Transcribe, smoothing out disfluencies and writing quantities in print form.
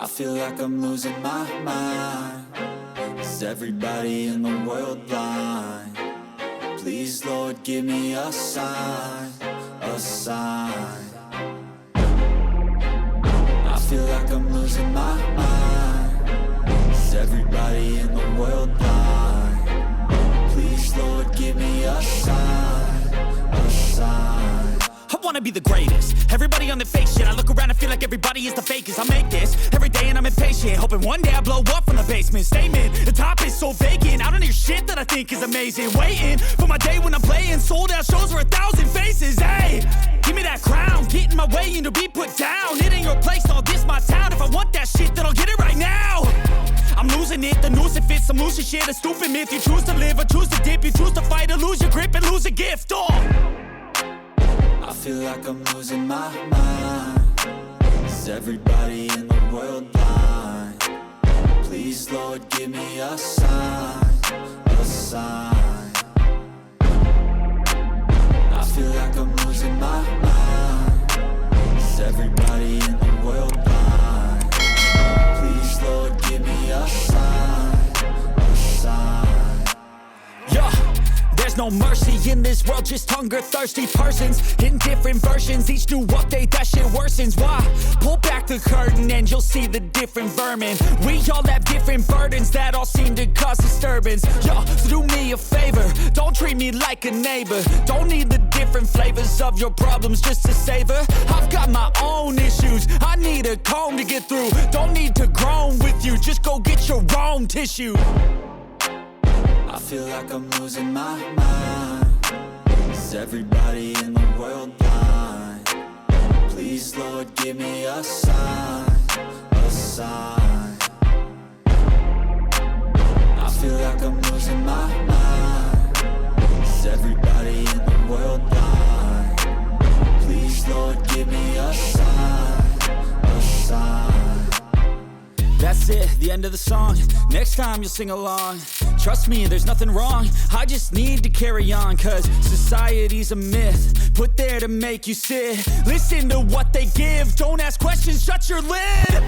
I feel like I'm losing my mind. Is everybody in the world blind? Please, Lord, give me a sign, a sign. I feel like I'm losing my mind. Is everybody in the world blind? Please, Lord, give me a sign, a sign. I wanna be the greatest. Everybody on the fake shit. I look around and feel like everybody is the fakest. I make this every day and I'm impatient, hoping one day I blow up from the basement. Statement, the top is so vacant. I don't hear shit that I think is amazing. Waiting for my day when I'm playing sold out shows for 1,000 faces. Hey, give me that crown, get in my way and to be put down. It ain't your place, all this my town. If I want that shit, then I'll get it right now. I'm losing it, the noose it fits. I'm losing shit, a stupid myth. You choose to live or choose to dip. You choose to fight or lose your grip and lose a gift. I feel like I'm losing my mind. Is everybody in the world blind? Please, Lord, give me a sign, a sign. I feel like I'm losing my mind. Is everybody in the world blind? Please, Lord, give me a sign, a sign. Yeah. There's no mercy in this world, just hunger-thirsty persons in different versions. Each new update, that shit worsens. Why? Pull back the curtain and you'll see the different vermin. We all have different burdens that all seem to cause disturbance. Yo, so do me a favor, don't treat me like a neighbor. Don't need the different flavors of your problems just to savor. I've got my own issues, I need a comb to get through. Don't need to groan with you, just go get your own tissue. I feel like I'm losing my mind. Is everybody in the world blind? Please, Lord, give me a sign, a sign. I feel like I'm losing my mind. Is everybody in the world blind? Please, Lord, give me a sign, a sign. That's it, the end of the song. Next time you'll sing along. Trust me, there's nothing wrong. I just need to carry on, cause society's a myth put there to make you sit. Listen to what they give. Don't ask questions, shut your lid.